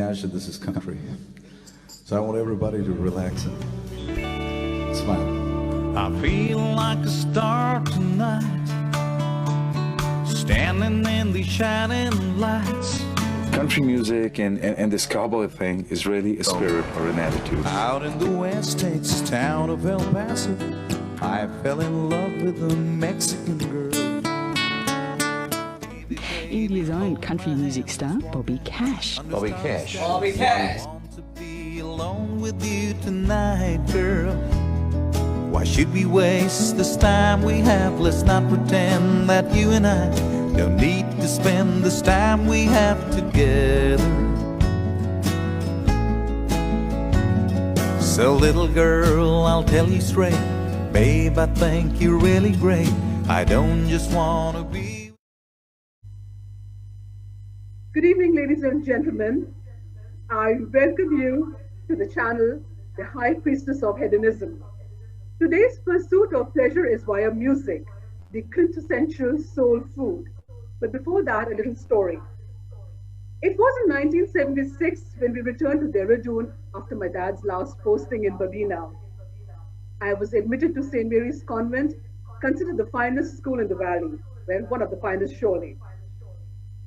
Cash, and this is country. So I want everybody to relax and smile. I feel like a star tonight, standing in the shining lights. Country music and this cowboy thing is really a spirit or an attitude. Out in the West Texas town of El Paso, I fell in love with a Mexican girl. India's own country music star, Bobby Cash. Bobby Cash. Bobby Cash. I want to be alone with you tonight, girl. Why should we waste this time we have? Let's not pretend that you and I don't need to spend this time we have together. So little girl, I'll tell you straight, babe, I think you're really great. I don't just want to be. Good evening, ladies and gentlemen. I welcome you to the channel, The High Priestess of Hedonism. Today's pursuit of pleasure is via music, the quintessential soul food. But before that, a little story. It was in 1976 when we returned to Dehradun after my dad's last posting in Babina. I was admitted to St. Mary's Convent, considered the finest school in the valley, well, one of the finest surely.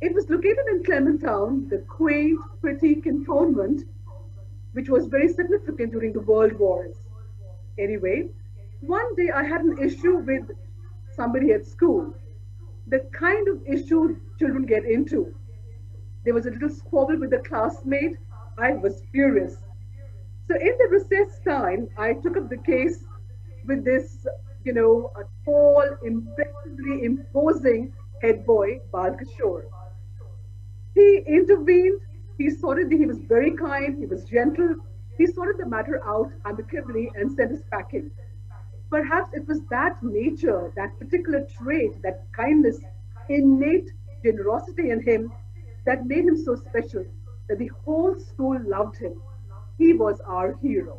It was located in Clementown, the quaint, pretty cantonment, which was very significant during the World Wars. Anyway, one day I had an issue with somebody at school, the kind of issue children get into. There was a little squabble with a classmate. I was furious. So in the recess time, I took up the case with this, a tall, impressively imposing head boy, Bal Kishore. He intervened, he sorted, he was very kind, he was gentle, he sorted the matter out amicably and sent us packing. Perhaps it was that nature, that particular trait, that kindness, innate generosity in him that made him so special, that the whole school loved him. He was our hero.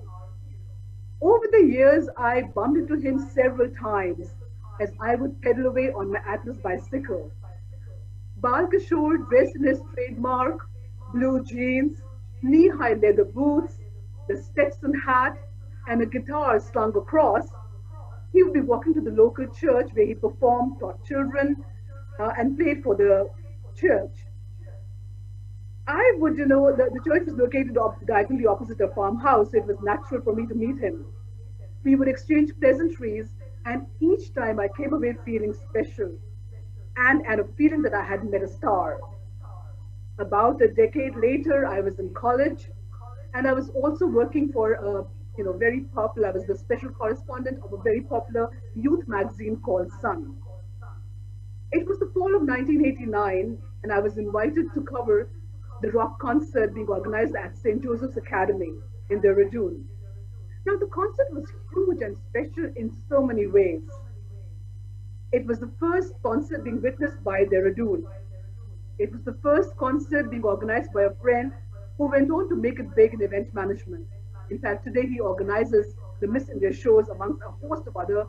Over the years, I bumped into him several times as I would pedal away on my Atlas bicycle. Bal Kishore, dressed in his trademark blue jeans, knee-high leather boots, the Stetson hat, and a guitar slung across, he would be walking to the local church where he performed, taught children, and played for the church. I would, the church was located diagonally opposite a farmhouse, so it was natural for me to meet him. We would exchange pleasantries, and each time I came away feeling special and a feeling that I had met a star. About a decade later, I was in college, and I was also working for very popular, I was the special correspondent of a very popular youth magazine called Sun. It was the fall of 1989, and I was invited to cover the rock concert being organized at St. Joseph's Academy in Dehradun. Now, the concert was huge and special in so many ways. It was the first concert being witnessed by Dehradun. It was the first concert being organized by a friend who went on to make it big in event management. In fact, today he organizes the Miss India shows amongst a host of other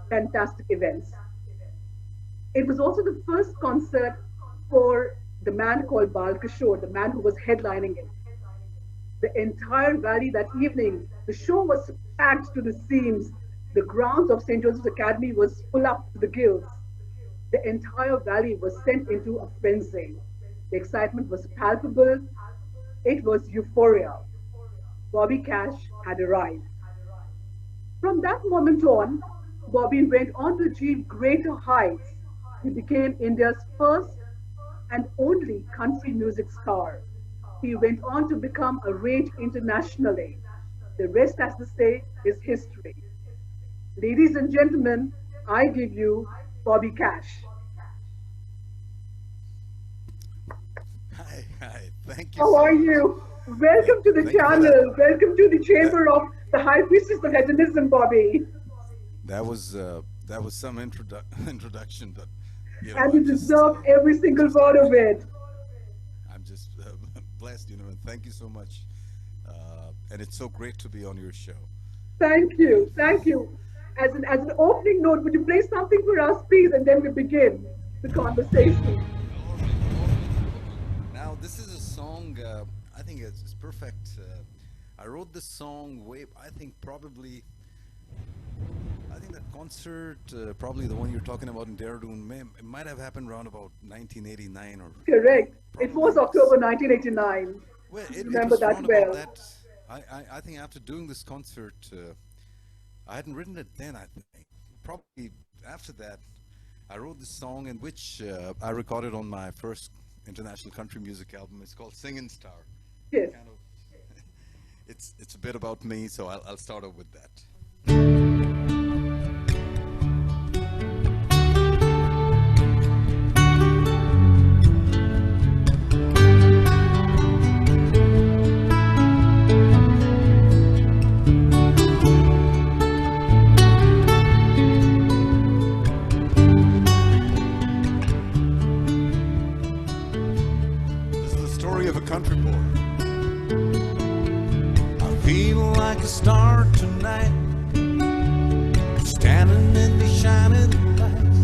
fantastic events. It was also the first concert for the man called Bal Kishore, the man who was headlining it. The entire valley that evening, the show was packed to the seams. The grounds of St. Joseph's Academy was full up to the gills. The entire valley was sent into a frenzy. The excitement was palpable. It was euphoria. Bobby Cash had arrived. From that moment on, Bobby went on to achieve greater heights. He became India's first and only country music star. He went on to become a rage internationally. The rest, as they say, is history. Ladies and gentlemen, I give you Bobby Cash. Hi, thank you. How are you? Welcome to the channel. Welcome to the chamber of the High Priestess of Hedonism, Bobby. That was some introduction, but and you deserve every single word of it. I'm just blessed, and thank you so much. And it's so great to be on your show. Thank you, thank you. As an opening note, would you play something for us, please, and then we begin the conversation. Now, this is a song I think it's perfect. I wrote this song I think that concert, probably the one you're talking about in Dehradun, it might have happened around about 1989 or. Correct. It was probably October 1989. Well, Remember was that around well. about that. I think after doing this concert, I hadn't written it then. I think probably after that, I wrote this song in which I recorded on my first international country music album. It's called Singin' Star. Yes. Kind of, it's a bit about me, so I'll start off with that. This is the story of a country boy. Feel like a star tonight, standing in the shining lights.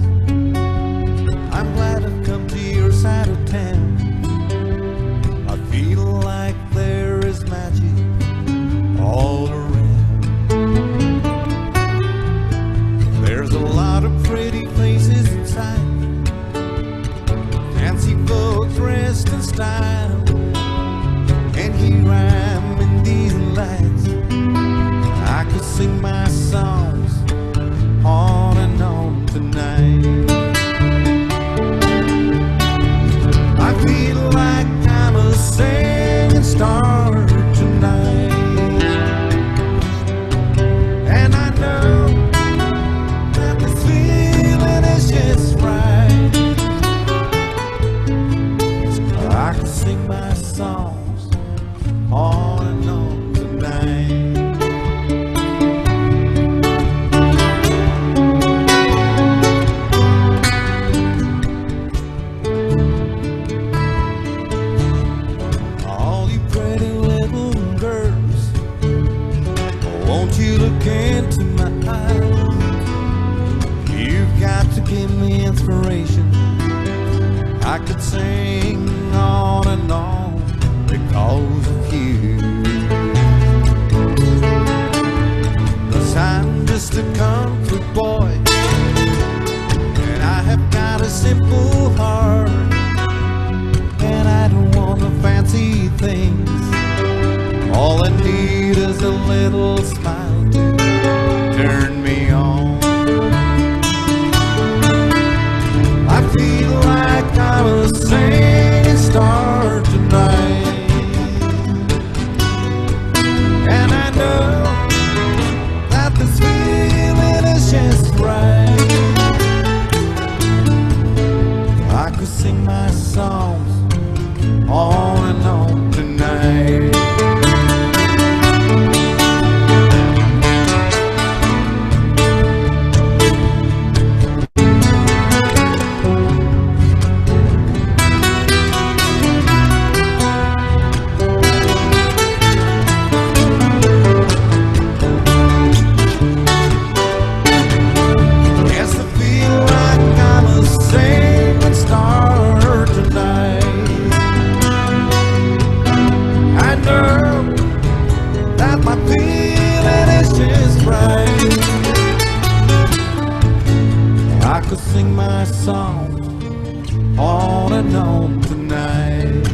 I'm glad I've come to your side of town. I feel like there is magic all around. There's a lot of pretty faces inside, fancy folks dressed in style, and here I am in these lights. I could sing my songs on and on tonight. I feel like I'm a singing star tonight, and I know that this feeling is just right. I could sing my songs on and on tonight. All you pretty little girls, won't you look into my eyes? You've got to give me inspiration. I could sing on and on because of you. 'Cause I'm just a country boy, and I have got a simple heart, and I don't want no fancy things. All I need is a little smile to turn me on. I feel like I'm a singing star tonight, and I know that this feeling is just right. I could sing my songs on and on tonight. Yes, I feel like I'm a singing star tonight. I know that my feeling is just right. I could sing my song on and on tonight.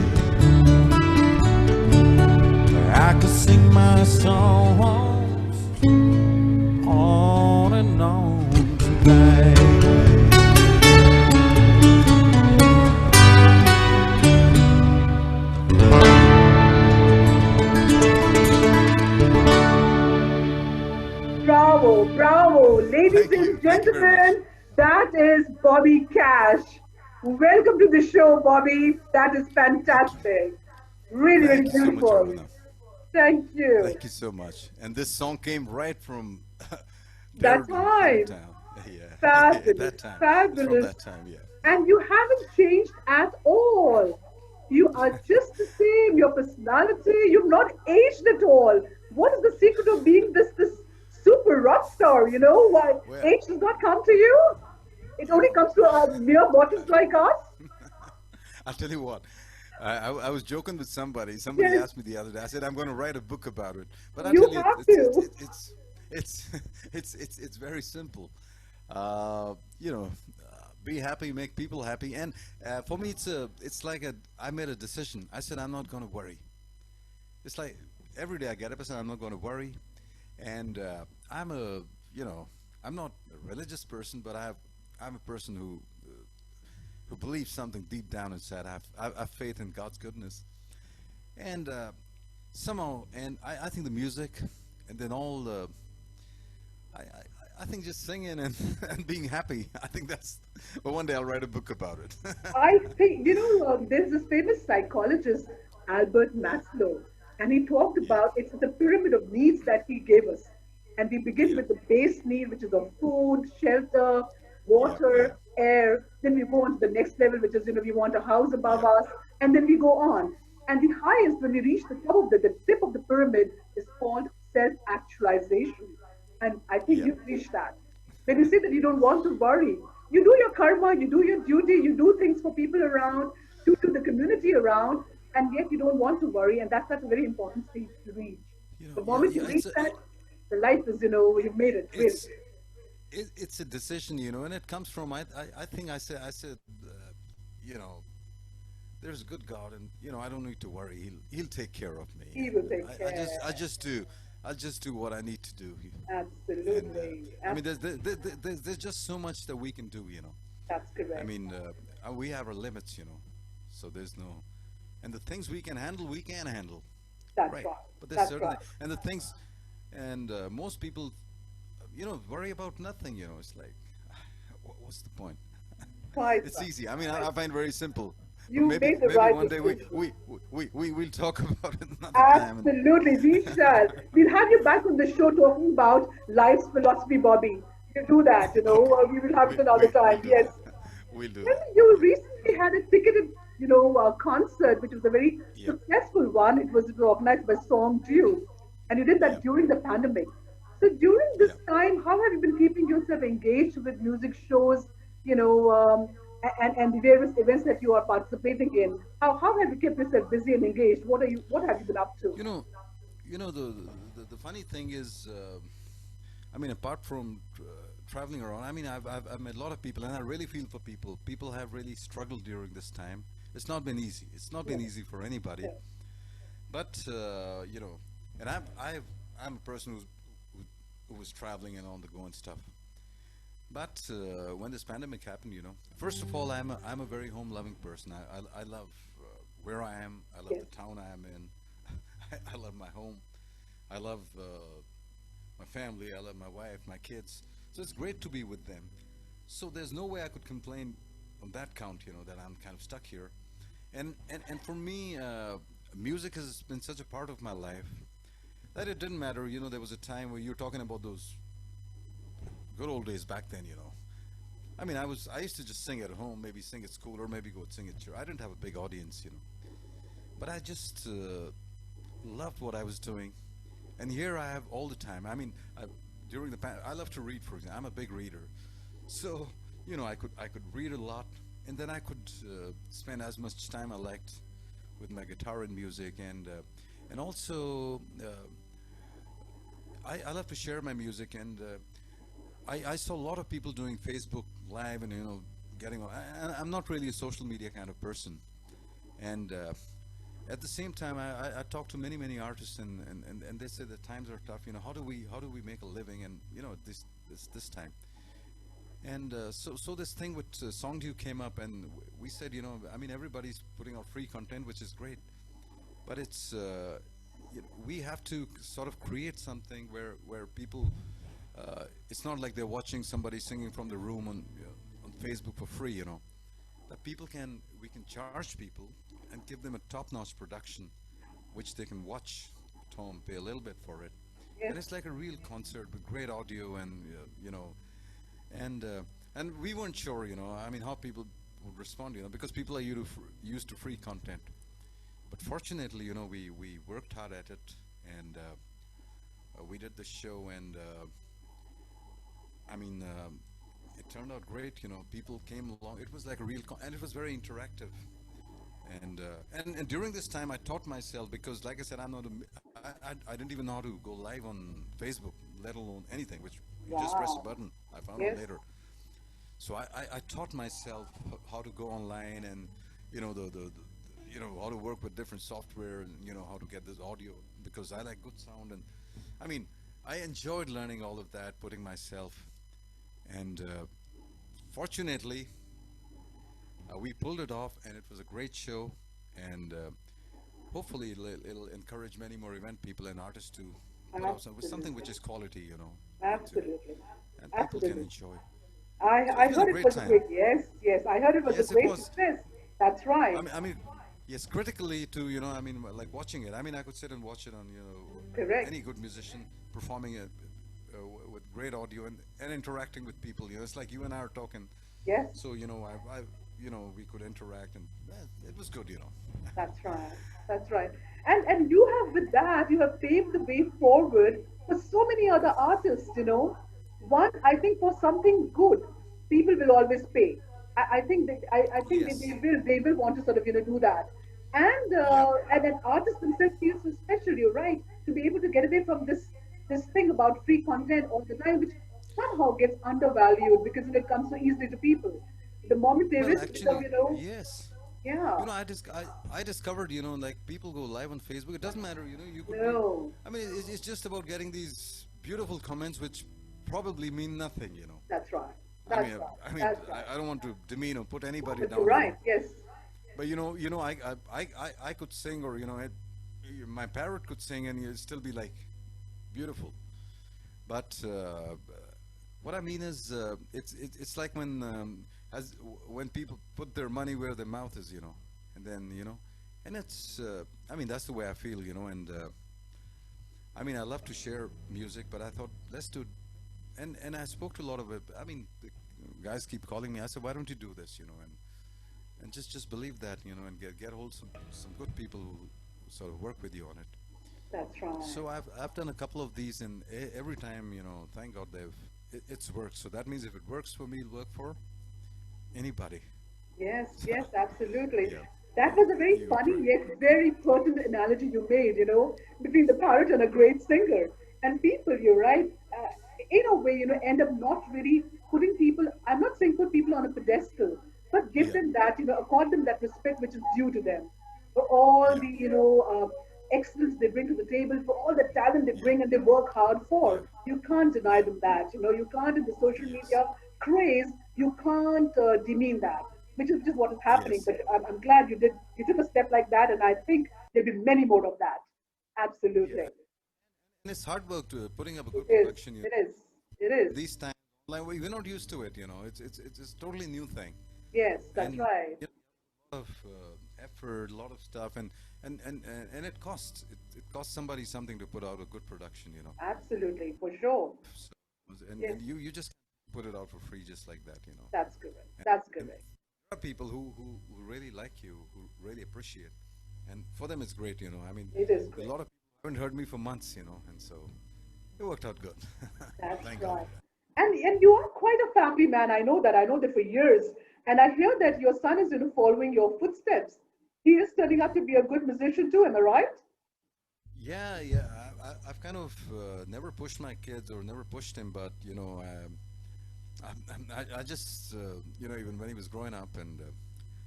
I could sing my songs on and on tonight. Bravo, bravo. Ladies Thank you. and Thank you very gentlemen, that is Bobby Cash. Welcome to the show, Bobby. That is fantastic. Really, really Thank you so much, beautiful. Aruna. Thank you. Thank you so much. And this song came right from That Dehradun, time. hometown. Yeah. Fabulous, That time. fabulous. From that time, yeah. And you haven't changed at all. You are just the same. Your personality, you've not aged at all. What is the secret of being this super rock star? You know why Well- age does not come to you? It only comes to mere mortals like us. I'll tell you what. I was joking with somebody. Somebody Yes, asked me the other day. I said I'm going to write a book about it. But I'll you tell you, have to. it's very simple. You know, be happy, make people happy, and for me, it's like I made a decision. I said I'm not going to worry. It's like every day I get up, I said I'm not going to worry, and I'm a you know I'm not a religious person, but I'm a person who believes something deep down inside. I have faith in God's goodness, and somehow, and I think the music, and then all the, I think just singing and, and being happy. I think that's. Well, one day I'll write a book about it. I think, there's this famous psychologist, Albert Maslow, and he talked Yeah, about it's the pyramid of needs that he gave us. And we begin yeah, with the base need, which is of food, shelter, yeah, yeah, water, air. Then we go on to the next level, which is, we want a house above yeah, us. And then we go on. And the highest, when we reach the top of the tip of the pyramid, is called self actualization. And I think yeah. you've reached that. When you say that you don't want to worry, you do your karma, you do your duty, you do things for people around, to the community around, and yet you don't want to worry. And that's a very important stage to reach. The Yeah, moment you yeah. reach that, the life is, you've made it, really. It's it's a decision, and it comes from I think I said, you know, there's a good God, and I don't need to worry. He'll take care of me, He will and take I care. just do. I'll just do what I need to do, and Absolutely. I mean, there's just so much that we can do, That's I correct. mean, we have our limits, so there's no, and the things we can handle, we can handle, That's right? right. But there's That's certain, right. and the things, and most people, worry about nothing, it's like, what's the point? Quite It's right. easy. I mean, Quite I find it very simple. But You maybe made the maybe right one day decision. we'll talk about it another time. And Absolutely, we shall. We'll have you back on the show talking about life's philosophy, Bobby. You do that, okay, we will have it another we'll time. do Yes. that. We'll do Well, that. you recently had a ticketed, concert, which was a very Yep. successful one. It was organized by Song Due, and you did that Yep. during the pandemic. So during this Yep. time, how have you been keeping yourself engaged with music shows, and the various events that you are participating in? How have you kept yourself busy and engaged? What have you been up to? You know, the funny thing is, I mean, apart from traveling around, I mean, I've met a lot of people, and I really feel for people. People have really struggled during this time. It's not been easy. It's not been Yes, easy for anybody. yes, But and I'm a person who was traveling and on the go and stuff. But when this pandemic happened, first of all, I'm a very home-loving person. I love where I am. I love yes. the town I am in. I love my home. I love my family. I love my wife, my kids. So it's great to be with them. So there's no way I could complain on that count, that I'm kind of stuck here. And for me, music has been such a part of my life that it didn't matter. There was a time where you were talking about those good old days back then. I mean, I used to just sing at home, maybe sing at school, or maybe go and sing at church. I didn't have a big audience. But I just loved what I was doing, and here I have all the time. I mean, I love to read, for example. I'm a big reader, so I could read a lot, and then I could spend as much time I liked with my guitar and music, and also I love to share my music, and I saw a lot of people doing Facebook Live, and getting on. I'm not really a social media kind of person, and at the same time, I talk to many artists, and they say that times are tough. How do we make a living, and this time. And so this thing with Songdew came up, and we said, I mean, everybody's putting out free content, which is great, but it's we have to sort of create something where people, it's not like they're watching somebody singing from the room on Facebook for free, that we can charge people and give them a top-notch production, which they can watch at home, pay a little bit for it, Yes. and it's like a real concert with great audio, and and and we weren't sure, I mean, how people would respond, because people are used to free content. But fortunately, we worked hard at it, and we did the show, and I mean, it turned out great. People came along. It was like a real, and it was very interactive. And during this time, I taught myself because, like I said, I'm not I didn't even know how to go live on Facebook, let alone anything. Which you just press a Wow. button. I found out Yes. later. So I taught myself how to go online and the how to work with different software and how to get this audio because I like good sound and I mean I enjoyed learning all of that, putting myself and fortunately we pulled it off and it was a great show and hopefully it'll encourage many more event people and artists to put out with something which Absolutely. is quality, Absolutely. and people can Absolutely. enjoy. I, So I it's been a heard it great was a time. great, yes, yes. I heard it was a Yes, it great was. success. That's right. I mean, yes, critically too, I mean, like watching it. I mean, I could sit and watch it on, Correct. any good musician performing it with great audio and interacting with people. It's like you and I are talking. Yes, So, we could interact and it was good. that's right. That's right. And you have with that, you have paved the way forward for so many other artists, One, I think for something good, people will always pay. I think that I think that Yes. they will want to sort of do that. Yeah. And an artist themselves feels so special, you're right, to be able to get away from this thing about free content all the time, which somehow gets undervalued because it comes so easily to people. The moment there Well, is a bit of, actually, yes. yeah, I discovered, like people go live on Facebook. It doesn't matter, you could be. no, I mean, it's just about getting these beautiful comments which probably mean nothing. that's right, I that's mean, right, I mean, that's right. I don't want to demean or put No, anybody but you're down. right, yes, But I could sing, or my parrot could sing, and it'd still be like beautiful. But what I mean is, it's like when people put their money where their mouth is, and then and it's I mean that's the way I feel, and I mean I love to share music, but I thought let's do, and I spoke to a lot of it. I mean, the guys keep calling me. I said, why don't you do this, and just believe that, and get hold some good people who sort of work with you on it. that's right. So I've done a couple of these, and every time, thank God it's worked. So that means if it works for me, it'll work for anybody. Yes, So yes, absolutely. yeah, That was a very you funny agree? yet very pertinent analogy you made, between the parrot and a great singer. And people, you're right, in a way, end up not really putting people, I'm not saying put people on a pedestal, but give Yeah, them that, accord them that respect which is due to them for all yeah, the, excellence they bring to the table, for all the talent they yeah, bring and they work hard yeah. for. You can't deny them that. You can't in the social Yes, media craze, you can't demean that, which is just what is happening. yes. But I'm glad you took a step like that, and I think there'll be many more of that. Yeah, Absolutely. and it's hard work to putting up a It good is. production. It is. It is. These times, like we're not used to it. It's a totally new thing, Yes, that's and right. a lot of effort, a lot of stuff, and it costs. It costs somebody something to put out a good production. Absolutely, for sure. So, and Yes, and you just put it out for free just like that. that's correct. And, That's and correct. there are people who really like you, who really appreciate, and for them it's great. I mean, It is a great. lot of people haven't heard me for months, and so it worked out good. That's Thank God right. for that. And you are quite a family man. I know that. I know that for years. And I hear that your son is, following your footsteps. He is turning out to be a good musician too. Am I right? Yeah, yeah. I've kind of never pushed my kids or never pushed him, but I just even when he was growing up, and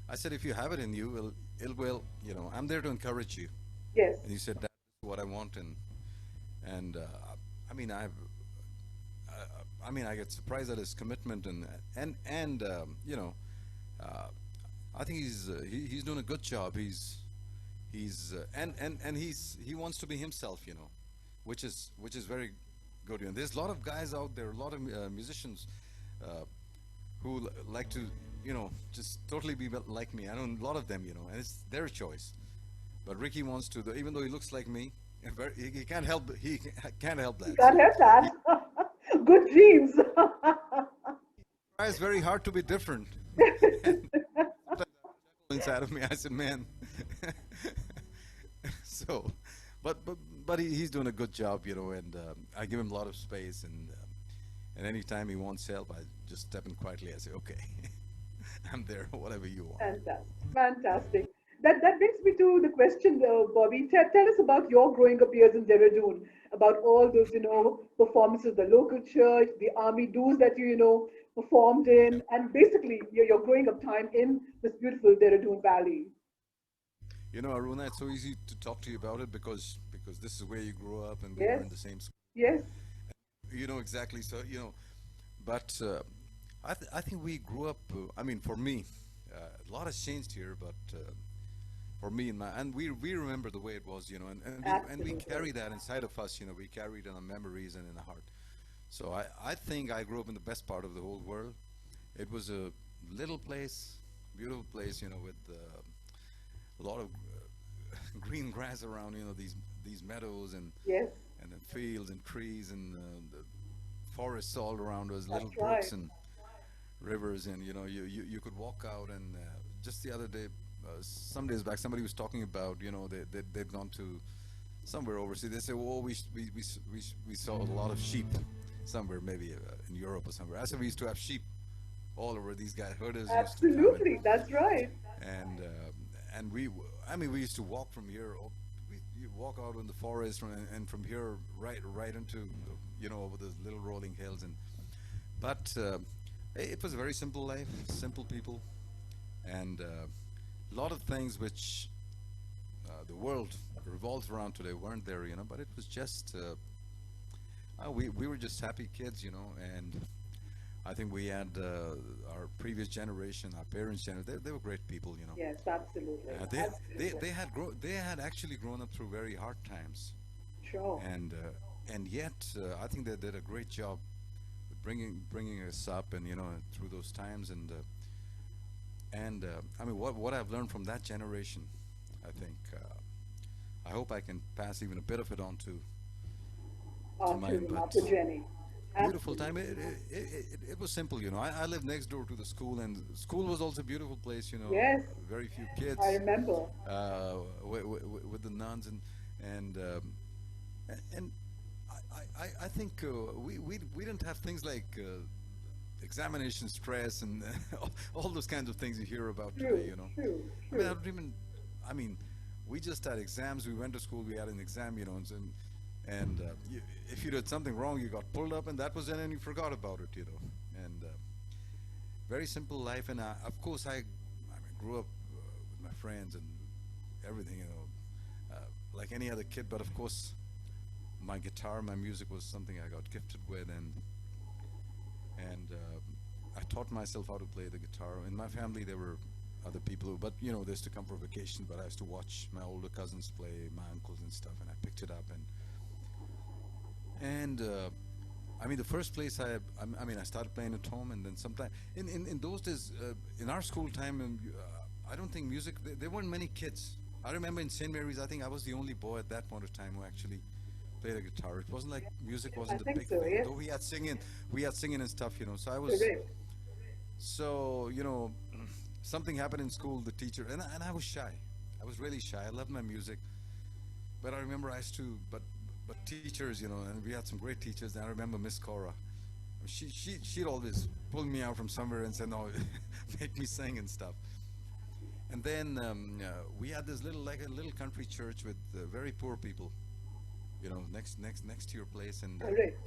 I said, if you have it in you, it will. I'm there to encourage you. Yes. And he said, that's what I want, and I mean, I get surprised at his commitment and uh, I think he's doing a good job. He's and he wants to be himself, which is very good. There's a lot of guys out there, a lot of musicians uh, who like to just totally be like me. I know a lot of them, and it's their choice. But Ricky wants to, even though he looks like me, he can't help can't help You that. can't So have he that. Good genes. tries very hard to be different. And inside of me, I said, man. So, but he's doing a good job, and I give him a lot of space, and anytime he wants help, I just step in quietly. I say, okay, I'm there, whatever you want. Fantastic. Fantastic. That brings me to the question, Bobby. Tell us about your growing up years in Dehradun, about all those, performances, the local church, the army dues that you performed in, and basically your growing up time in this beautiful Dehradun Valley. Aruna, it's so easy to talk to you about it because this is where you grew up and we were Yes, in the same school. yes, You know exactly. So but I think we grew up. I mean, for me, a lot has changed here, but for me and we remember the way it was, and we absolutely. carry that inside of us. We carry it in our memories and in our heart. So I think I grew up in the best part of the whole world. It was a little place, beautiful place, with a lot of green grass around, these meadows Yes, and then fields and trees and the forests all around us, little that's right. brooks and rivers, and you could walk out. And just the other day, some days back, somebody was talking about, they'd gone to somewhere overseas. They say, "Oh, we saw a lot of sheep somewhere, maybe in Europe or somewhere." I said we used to have sheep all over. These guys, herders, used to come Absolutely, that's right. and I mean, we used to walk from here. You walk out in the forest, and from here right into over the little rolling hills. But it was a very simple life, simple people, and a lot of things which the world revolves around today weren't there. But it was just we were just happy kids, and I think we had our previous generation, our parents' generation. They were great people. Yes, absolutely, They had actually grown up through very hard times, sure. and yet I think they did a great job with bringing us up, and through those times. And I mean, what I've learned from that generation, I think I hope I can pass even a bit of it on to mine. But After Jenny. beautiful time. Absolutely. It was simple. I lived next door to the school, and school was also a beautiful place. Yes, Very few I kids, remember. with the nuns, and and I think we didn't have things like examination stress and all those kinds of things you hear about today. True, true, I mean, I true. don't even. I mean, we just had exams. We went to school. We had an exam. And if you did something wrong, you got pulled up, and that was it, and you forgot about it. And very simple life. And of course, I grew up with my friends and everything, like any other kid. But of course, my guitar, my music was something I got gifted with, and I taught myself how to play the guitar. In my family, there were other people but they used to come for vacation, but I used to watch my older cousins play, my uncles and stuff, and I picked it up. And I mean, the first place I mean, I started playing at home, and then sometime in those days, in our school time, and I don't think music. There weren't many kids. I remember in St. Mary's, I think I was the only boy at that point of time who actually played a guitar. It wasn't like music I wasn't a think big so, thing, yes. though we had singing and stuff. So I was Correct. so something happened in school. The teacher and I was shy. I was really shy. I loved my music, but I remember I used to, but teachers, and we had some great teachers. And I remember Miss Cora. She'd always pull me out from somewhere and say, "No, make me sing and stuff." And then we had this like a little country church with very poor people, next to your place. And Correct.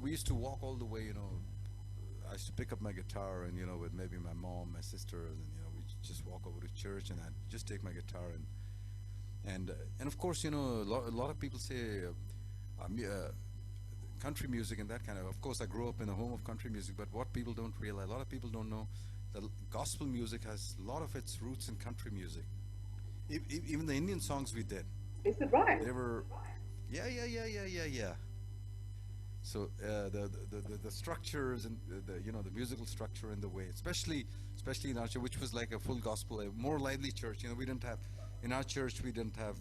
we used to walk all the way. I used to pick up my guitar, and with maybe my mom, my sister, and we just walk over to church, and I'd just take my guitar and of course, a lot of people say country music and that kind of. Of course, I grew up in a home of country music, but what people don't realize, a lot of people don't know, that gospel music has a lot of its roots in country music. Even the Indian songs we did, Is it right? they were, yeah. So the structures and the musical structure and the way, especially in our church, which was like a full gospel, a more lively church. We didn't have in our church. We didn't have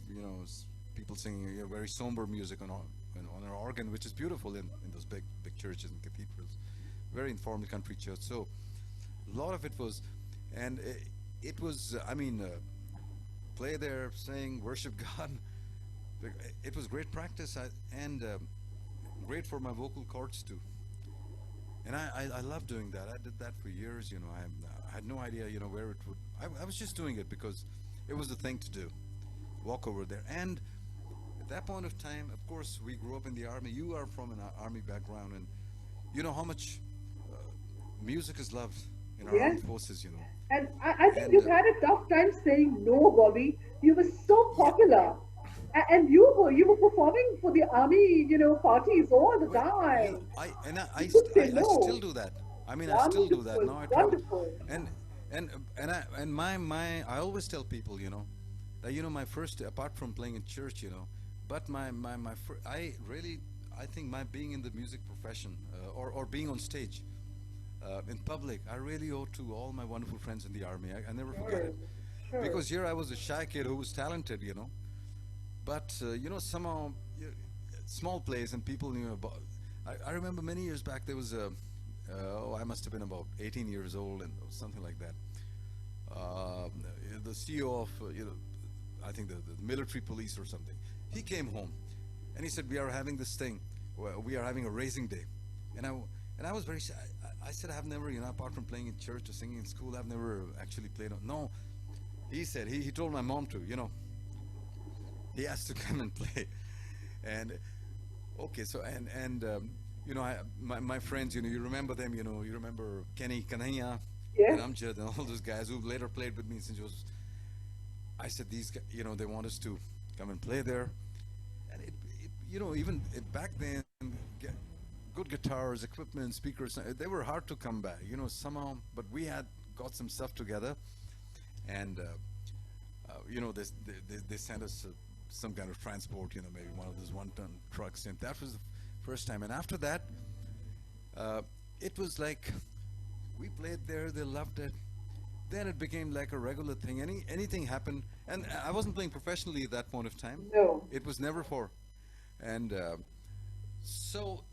people singing very somber music on our organ, which is beautiful in those big churches and cathedrals. Very informal country church. So a lot of it was, and it was. I mean, play there, sing, worship God. It was great practice, and great for my vocal cords too. And I love doing that. I did that for years. I I had no idea, where it would. I was just doing it because it was the thing to do. Walk over there. And at that point of time, of course, we grew up in the army. You are from an army background, and you know how much music is loved in our armed forces, And I think you've had a tough time saying no, Bobby. You were so popular. And you were performing for the army, parties all the time. I still do that. I mean, I still do that. No, I try. And I always tell people, that my first, apart from playing in church, but I think my being in the music profession or being on stage in public, I really owe to all my wonderful friends in the army. I never forget it. Sure. Because here I was a shy kid who was talented, but somehow small place and people knew about. I remember many years back there was I must have been about 18 years old and something like that. The CEO of I think the military police or something. He came home and he said, we are having this thing. We are having a raising day, and I was very shy. I said, I've never, apart from playing in church or singing in school, I've never actually played. No, he said, he told my mom to, he has to come and play. And okay, so my friends, you remember them, you remember Tania Kernaghan and Amjad and all those guys who later played with me since I was. I said, these guys, they want us to come and play there, and even back then, good guitars, equipment, speakers, they were hard to come by, somehow. But we had got some stuff together, and they sent us some kind of transport, maybe one of those one-ton trucks, and that was the first time. And after that, it was like we played there, they loved it. Then it became like a regular thing. Anything happened, and I wasn't playing professionally at that point of time. No, it was never for. And so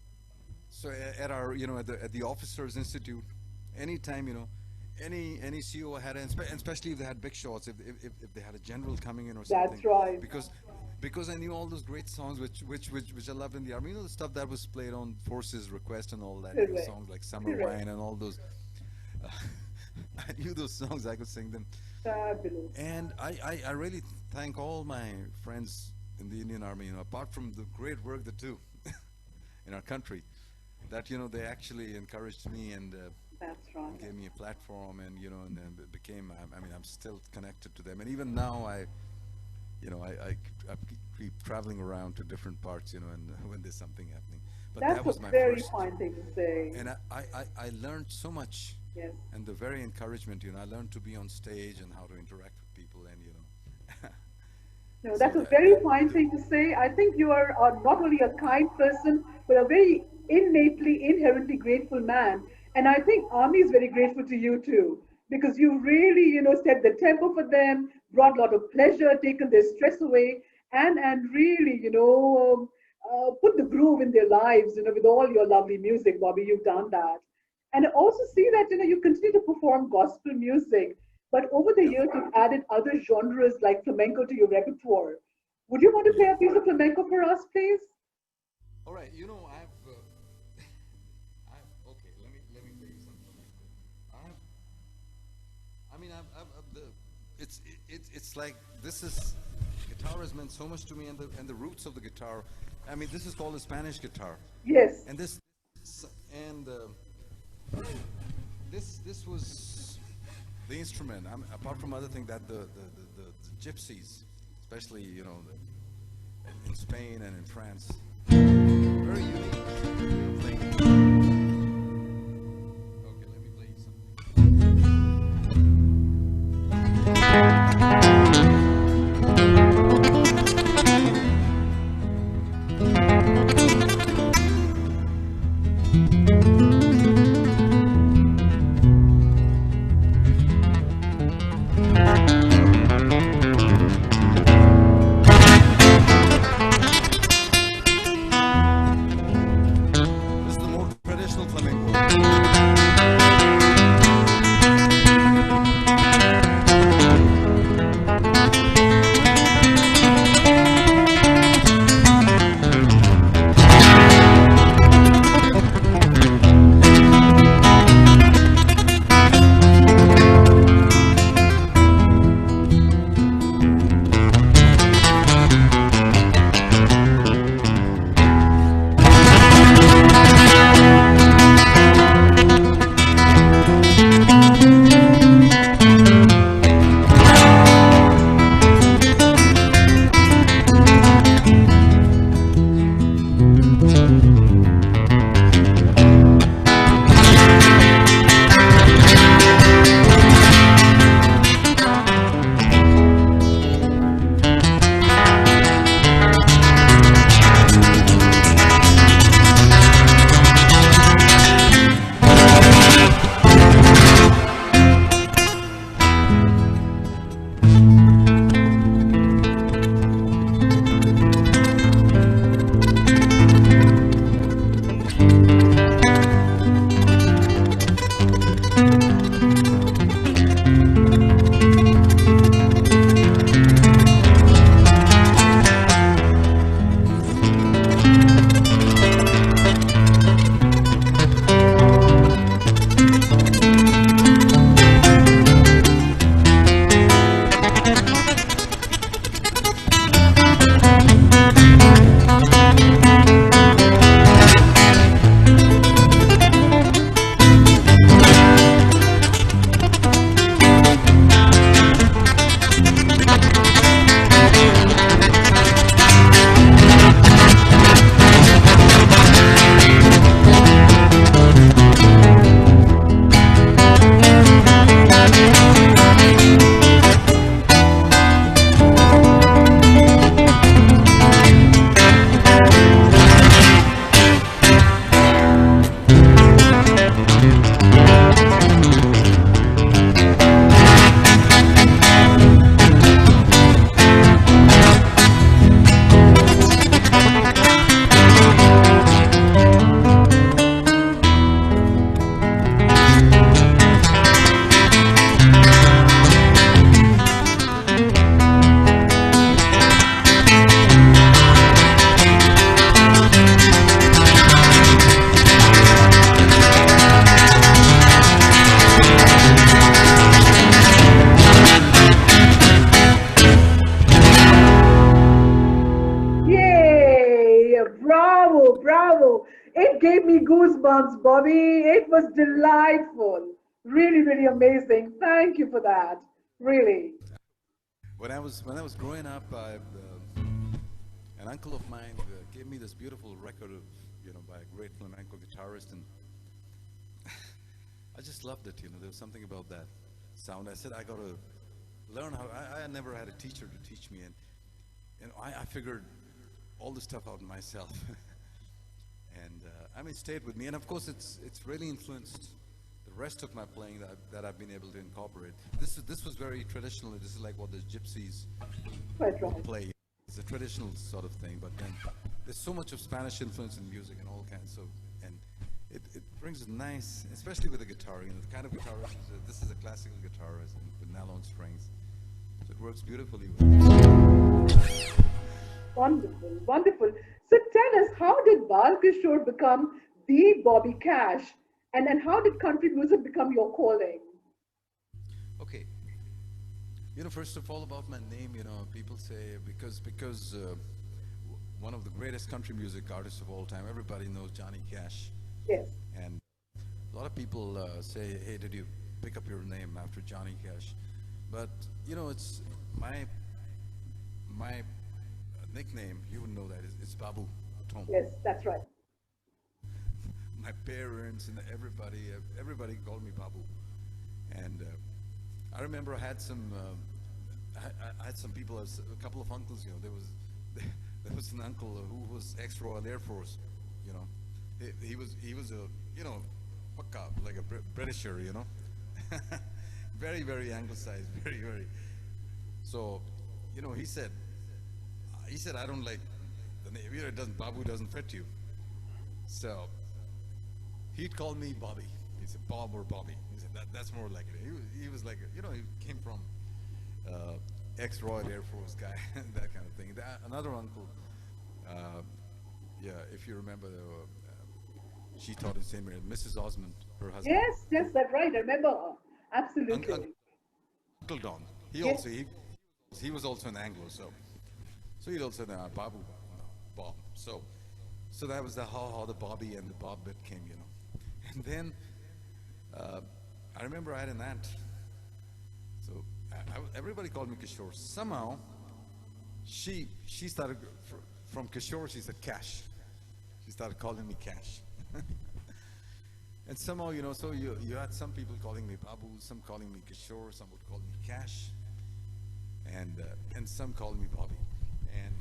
at our at the Officers Institute, anytime any CO had, and especially if they had big shots, if they had a general coming in or something. That's right. Because I knew all those great songs which I loved in the army. The stuff that was played on Forces Request and all that. Songs like Summer Wine and all those. I knew those songs. I could sing them. Fabulous. And I really thank all my friends in the Indian Army. Apart from the great work they do in our country, that they actually encouraged me and that's right. gave me a platform, and and then it became. I'm still connected to them, and even now I keep traveling around to different parts, and when there's something happening. But that's that was my very first. fine thing to say. And I learned so much. Yes. And the very encouragement, I learned to be on stage and how to interact with people, and No, that's a very fine thing to say. I think you are not only a kind person, but a very inherently grateful man. And I think Army is very grateful to you too, because you really, set the tempo for them, brought a lot of pleasure, taken their stress away, and really, put the groove in their lives, with all your lovely music, Bobby. You've done that. And I also see that, you continue to perform gospel music, but over the years, you've added other genres like flamenco to your repertoire. Would you want to play a piece of flamenco for us, please? All right, okay, let me play you some flamenco. It's like, guitar has meant so much to me, and the roots of the guitar. This is called a Spanish guitar. Yes. And this was the instrument. Apart from other things that the gypsies, especially in Spain and in France, very unique thing. Okay, let me play you something. Bravo, bravo. It gave me goosebumps, Bobby. It was delightful. Really, really amazing. Thank you for that. Really. When I was growing up, an uncle of mine gave me this beautiful record of by a great flamenco guitarist, and I just loved it. There was something about that sound. I said I got to learn how. I never had a teacher to teach me, and I figured all this stuff out myself. And it stayed with me, and of course it's really influenced the rest of my playing that I've been able to incorporate. This was very traditional. This is like what the gypsies play. It's a traditional sort of thing, but then there's so much of Spanish influence in music and all kinds of, and it brings a nice, especially with the guitar, the kind of guitar, this is a classical guitar with nylon strings, so it works beautifully with it. Wonderful, wonderful. So tell us, how did Bal Kishore become the Bobby Cash, and how did country music become your calling? Okay. First of all, about my name, people say because one of the greatest country music artists of all time, everybody knows Johnny Cash. Yes. And a lot of people say, hey, did you pick up your name after Johnny Cash? But, it's my nickname, you would know that, it's Babu Tom. Yes, that's right. My parents and everybody called me Babu. And I remember I had some people, a couple of uncles, there was an uncle who was ex-Royal Air Force, he was a, Pakka, like a Britisher, very, very anglicized, very, very. So, he said, I don't like the name, Babu doesn't fit you. So, he'd call me Bobby. He said, Bob or Bobby. He said, that's more like it. He was like, he came from ex-Royal Air Force guy, that kind of thing. Another uncle, if you remember, she taught in St. Mary, Mrs. Osmond, her husband. Yes, that's right. I remember her. Absolutely. Uncle Don. Yes. He was also an Anglo, so he'd also say, Babu, Bob. So that was how the Bobby and the Bob bit came, And then I remember I had an aunt. So everybody called me Kishore. Somehow she started from Kishore. She said Cash. She started calling me Cash. And somehow, so you had some people calling me Babu, some calling me Kishore, some would call me Cash, and some called me Bobby. And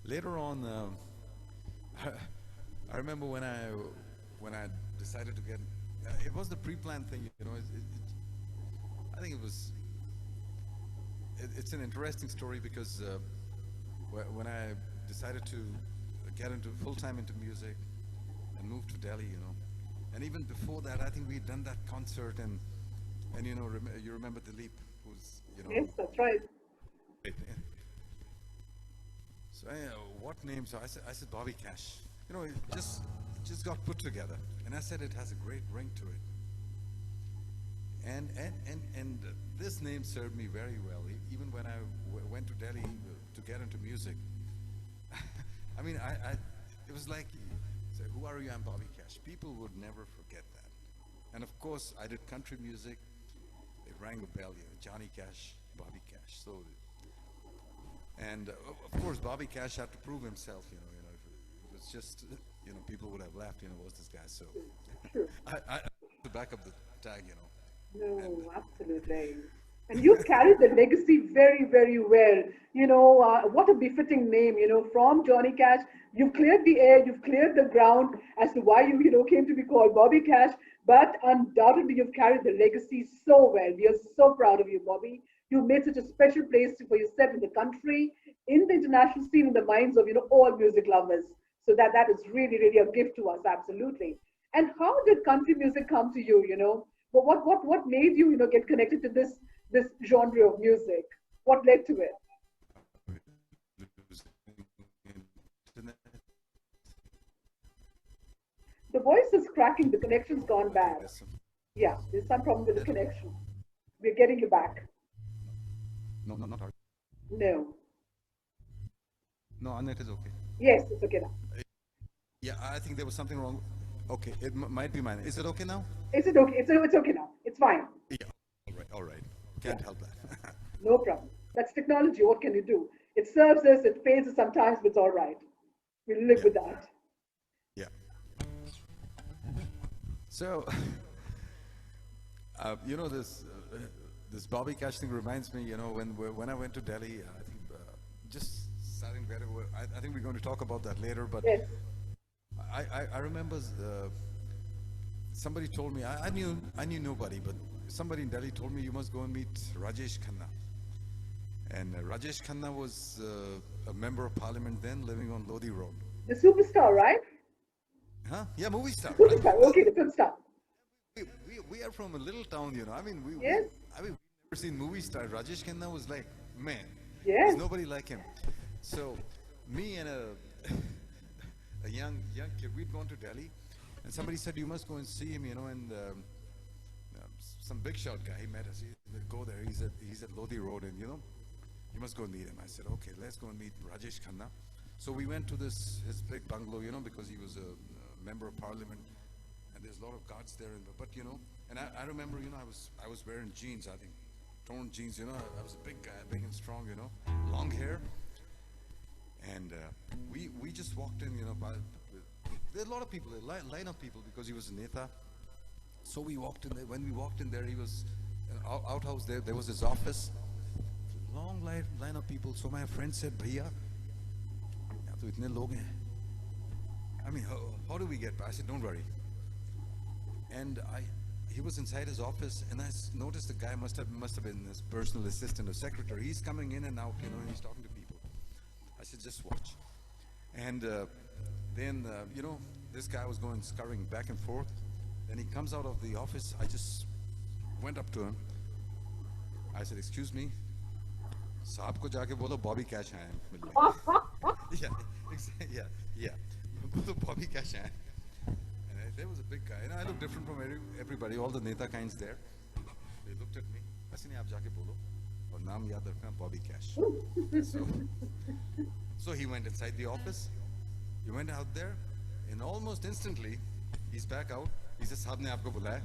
later on, I remember when I decided to get, it was the pre-planned thing, I think it's an interesting story because when I decided to get into full-time into music and move to Delhi, and even before that, I think we had done that concert, and you remember Dilip, who's, Yes, that's right. So what name? So I said Bobby Cash. It just got put together, and I said it has a great ring to it. And this name served me very well, even when I went to Delhi to get into music. I mean, it was like, say, who are you? I'm Bobby Cash. People would never forget that. And of course, I did country music. It rang a bell, Johnny Cash, Bobby Cash. So, and of course, Bobby Cash had to prove himself. If it was just, people would have laughed. What's this guy? So, I to back up the tag. No, absolutely. And you've carried the legacy very, very well. What a befitting name, from Johnny Cash. You've cleared the air, you've cleared the ground as to why you, came to be called Bobby Cash, but undoubtedly you've carried the legacy so well. We are so proud of you, Bobby. You've made such a special place for yourself in the country, in the international scene, in the minds of, all music lovers. So that is really, really a gift to us, absolutely. And how did country music come to you, What made you, get connected to this genre of music? What led to it? The voice is cracking. The connection's gone bad. Yeah, there's some problem with the connection. We're getting you back. No, not hard. No. No, Annette is okay. Yes, it's okay now. Yeah, I think there was something wrong. Okay, it might be mine. Is it okay now? Is it okay? It's okay now. It's fine. Yeah. All right. All right. Can't help that. No problem. That's technology. What can you do? It serves us, it fails us sometimes, but it's all right. We live Yeah. with that. Yeah. So, this Bobby Cash thing reminds me. When I went to Delhi, I think just starting better. I think we're going to talk about that later. But Yes. I remember somebody told me. I knew nobody, but somebody in Delhi told me you must go and meet Rajesh Khanna. And Rajesh Khanna was a member of parliament then, living on Lodi Road. The superstar, right? Huh? Yeah, movie star. Superstar. Okay, the film star. We are from a little town, I mean, Yes. we've never seen movie star. Rajesh Khanna was like, man, Yes. there's nobody like him. So, me and a young kid, we'd gone to Delhi, and somebody said you must go and see him, and some big shot guy, he met us. He said, go there. He's at Lodi Road, and you must go and meet him. I said, okay, let's go and meet Rajesh Khanna. So we went to his big bungalow, because he was a member of parliament, and there's a lot of guards there. But and I remember, I was wearing jeans, I think, torn jeans. I was a big guy, big and strong, long hair, and we just walked in, there are a lot of people, a line of people, because he was a neta. So we walked in there. When we walked in there, he was outhouse there. There was his office. Long line of people. So my friend said, "Bhaiya, yahan to itne log hain. I mean, how do we get by?" I said, "Don't worry." And he was inside his office, and I noticed the guy must have been his personal assistant or secretary. He's coming in and out, and he's talking to people. I said, "Just watch." And then this guy was going scurrying back and forth. Then he comes out of the office. I just went up to him. I said, "Excuse me, साहब को जाके बोलो Bobby Cash आए हैं मिलने." Yeah. बोलो Bobby Cash आए हैं. And there was a big guy. I looked different from everybody. All the neta kinds there. They looked at me. ऐसे नहीं आप जाके बोलो और नाम याद रखना Bobby Cash. So he went inside the office. He went out there, and almost instantly, he's back out. He says, "साहब ने आपको बुलाया."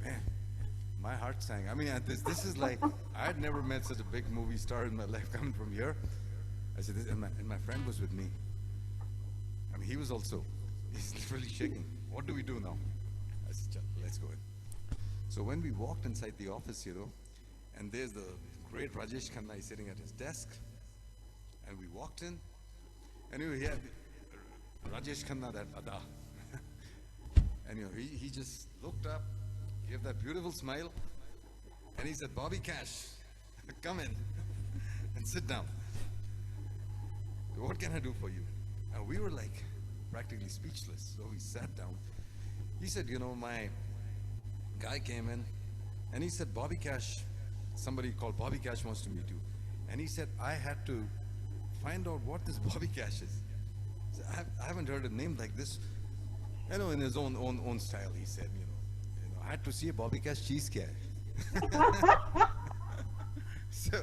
Man, my heart sank. I mean, this is like, I had never met such a big movie star in my life coming from here. I said, and my friend was with me. I mean, he was also, he's literally shaking. What do we do now? I said, "Chal, let's go in." So when we walked inside the office, and there's the great Rajesh Khanna, he's sitting at his desk. And we walked in, and he had Rajesh Khanna, that ada. And he just looked up, gave that beautiful smile, and he said, "Bobby Cash, come in and sit down. What can I do for you?" And we were like practically speechless. So we sat down. He said, my guy came in, and he said, "Bobby Cash, somebody called Bobby Cash wants to meet you." And he said, I had to find out what this Bobby Cash is. He said, I haven't heard a name like this. In his own style, he said, I had to see a Bobby Cash cheese kya hai. So,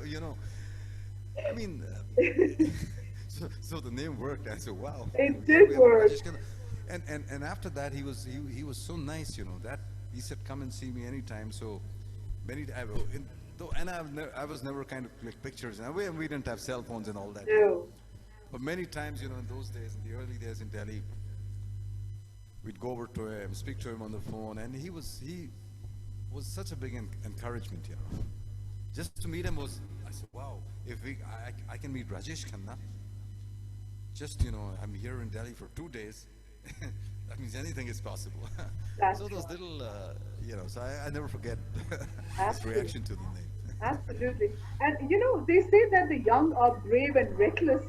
I mean, so the name worked. I said, wow. It did work. And after that, he was so nice, that he said, "Come and see me anytime." So many, I was never kind of click pictures, and we didn't have cell phones and all that. No. But many times, in those days, in the early days in Delhi, we'd go over to him, speak to him on the phone, and he was such a big encouragement, Just to meet him I said, wow, if I can meet Rajesh Khanna, just, I'm here in Delhi for 2 days, that means anything is possible. So those little, so I never forget his reaction to the name. Absolutely. And they say that the young are brave and reckless.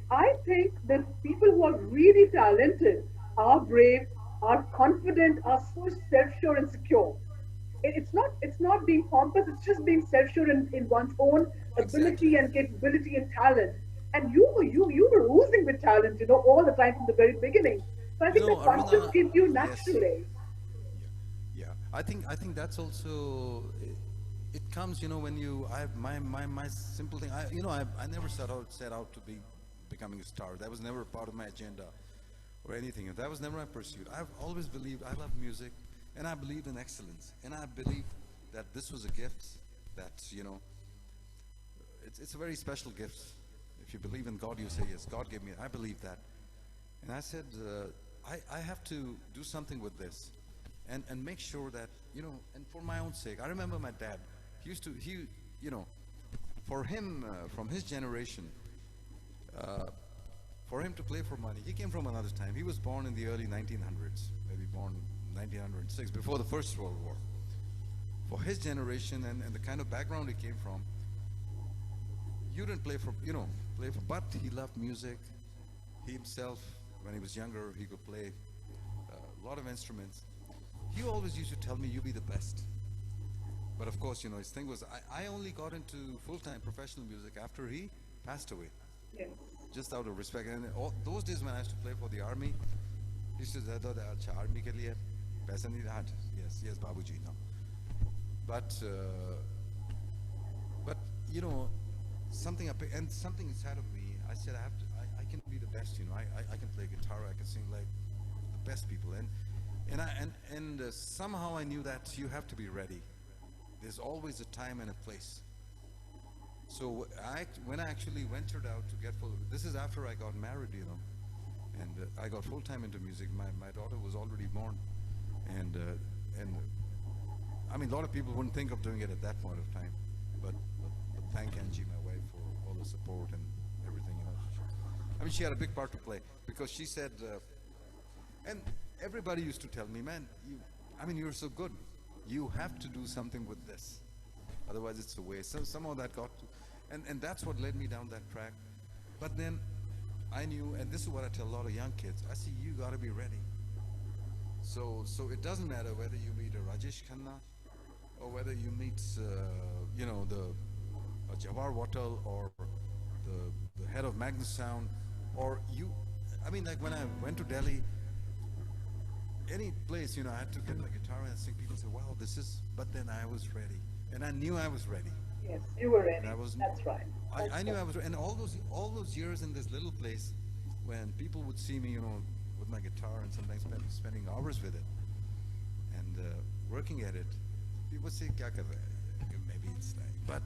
I think that people who are really talented are brave, are confident, are so self-sure and secure. It's not being pompous, it's just being self-sure in one's own ability and capability and talent. And you were oozing with talent, all the time from the very beginning. So I think the confidence gives you naturally. Yes. Yeah. I think that's also, it comes, when my simple thing, I never set out to be becoming a star. That was never part of my agenda or anything. That was never my pursuit. I've always believed I love music, and I believed in excellence, and I believed that this was a gift that, you know, it's a very special gift. If you believe in God, you say, yes, God gave me it. I believe that. And I said, I have to do something with this and make sure that, you know, and for my own sake. I remember my dad, you know, for him, from his generation, for him to play for money, he came from another time. He was born in the early 1900s, maybe born 1906, before the First World War. For his generation and the kind of background he came from, you didn't play for, you know, but he loved music. He himself, when he was younger, he could play a lot of instruments. He always used to tell me, you be the best. But of course, you know, his thing was, I only got into full-time professional music after he passed away. Yes. Just out of respect. And all those days when I used to play for the army, he used to say, "Acha, army ke liye paisa nahi raha." Yes, Babuji, no. But you know, something inside of me, I said, I can be the best, you know. I can play guitar, I can sing like the best people. And somehow I knew that you have to be ready. There's always a time and a place. So when I actually ventured out to get full, this is after I got married, you know, and I got full-time into music. My daughter was already born, and I mean, a lot of people wouldn't think of doing it at that point of time, but thank Angie, my wife, for all the support and everything, you know. I mean, she had a big part to play, because she said, and everybody used to tell me, man, you're so good. You have to do something with this. Otherwise it's a waste. So somehow that got to, and that's what led me down that track. But then I knew, and this is what I tell a lot of young kids, I see you gotta be ready. So it doesn't matter whether you meet a Rajesh Khanna, or whether you meet, you know, a Jawar Wattal, or the head of Magnus Sound, or you, I mean, like when I went to Delhi, any place, you know, I had to get my guitar and sing. People say, wow, this is, but then I was ready. And I knew I was ready. Yes, you were ready. That's right. I knew I was ready. And all those years in this little place, when people would see me, you know, with my guitar and sometimes spending hours with it and working at it, people would say, "Kya kar rahe hai?" Maybe it's like,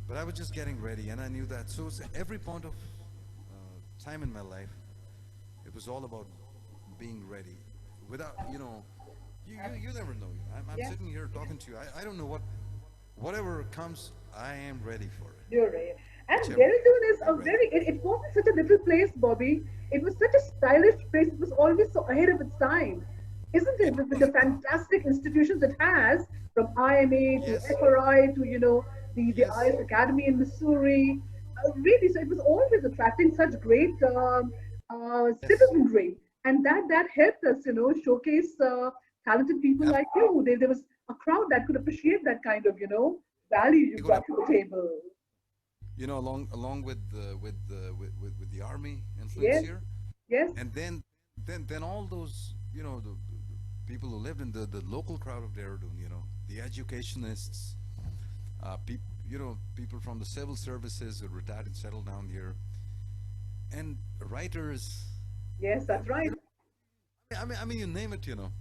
but I was just getting ready, and I knew that. So every point of time in my life, it was all about being ready. Without, you know, you never know. I'm sitting here talking to you. I don't know whatever comes, I am ready for it. You're right. And Dehradun is a it wasn't such a little place, Bobby. It was such a stylish place. It was always so ahead of its time. Isn't it? With the fantastic institutions it has, from IMA to FRI to, you know, the IS Academy in Missouri. Really, so it was always attracting such great citizenry. And that helped us, you know, showcase talented people like you. There was a crowd that could appreciate that kind of, you know, value you brought to the table. You know, along with the army influence here. Yes. And then all those, you know, the people who lived in the local crowd of Dehradun, you know, the educationists, you know, people from the civil services who retired and settled down here, and writers. Yes, that's right. I mean, you name it, you know.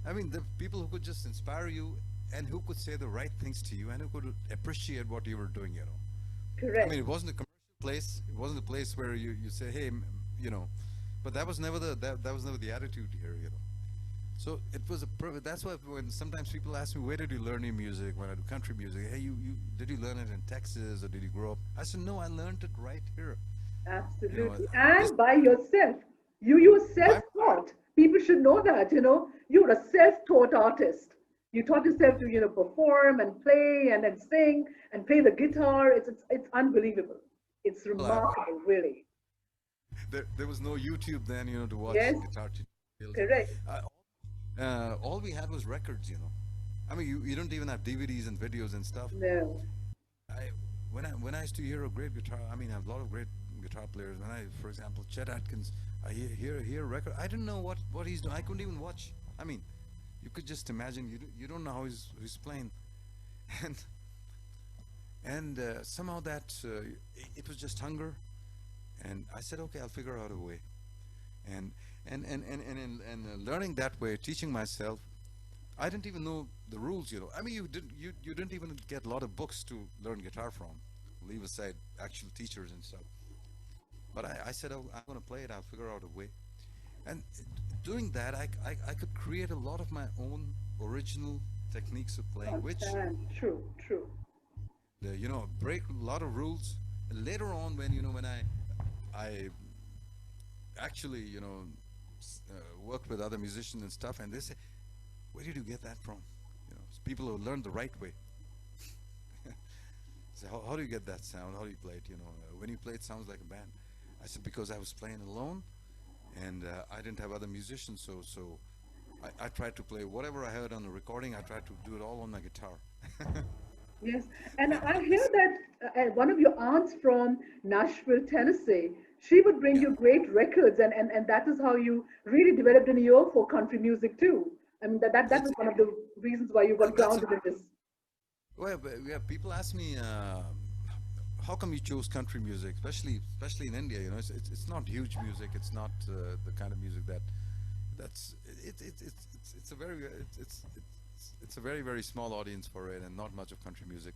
I mean, the people who could just inspire you and who could say the right things to you and who could appreciate what you were doing, you know. Correct. I mean, it wasn't a commercial place. It wasn't a place where you say, hey, you know, but that was never that was never the attitude here, you know. So it was that's why when sometimes people ask me, where did you learn your music? When I do country music, hey, did you learn it in Texas or did you grow up? I said, no, I learned it right here. Absolutely. You know, and by yourself. You were self-taught. People should know that, you know. You're a self-taught artist. You taught yourself to, you know, perform and play and then sing and play the guitar. It's unbelievable. It's remarkable, really. There was no YouTube then, you know, to watch guitar tutorials. Correct. All we had was records, you know. I mean, you don't even have DVDs and videos and stuff. No. When I used to hear a great guitar, I mean, I have a lot of great guitar players. When for example, Chet Atkins, I hear a record. I didn't know what he's doing. I couldn't even watch. I mean, you could just imagine. You don't know how he's playing, and somehow that it was just hunger, And I said, okay, I'll figure out a way. And learning that way, teaching myself, I didn't even know the rules, you know. I mean, you didn't even get a lot of books to learn guitar from, leave aside actual teachers and stuff. But I said, oh, I'm going to play it. I'll figure out a way. And doing that, I could create a lot of my own original techniques of playing, which, True, true. you know, break a lot of rules. Later on, when, you know, when I actually, you know, worked with other musicians and stuff, and they say, where did you get that from? You know, it's people who learned the right way. So how do you get that sound? How do you play it? You know, when you play it sounds like a band. I said, because I was playing alone, and I didn't have other musicians, so I tried to play whatever I heard on the recording. I tried to do it all on my guitar. Yes, and I hear that one of your aunts from Nashville, Tennessee, she would bring Yeah. you great records, and that is how you really developed an ear for country music too. I mean, that That's was one of the reasons why you got that's a, grounded in this. well, but, yeah. People ask me, how come you chose country music, especially in India? You know, it's not huge music. It's not the kind of music that's it's a very it's a very very small audience for it, and not much of country music.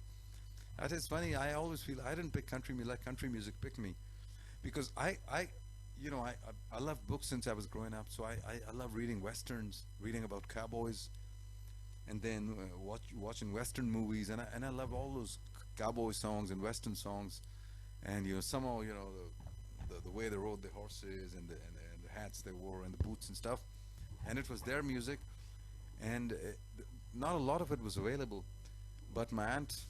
That is funny. I always feel I didn't pick country music. Like country music picked me, because I you know I love books since I was growing up. So I love reading westerns, reading about cowboys, and then watching western movies, and I love all those cowboy songs and western songs, and you know somehow you know the way they rode the horses, and the hats they wore, and the boots and stuff, and it was their music, and not a lot of it was available. But my aunt,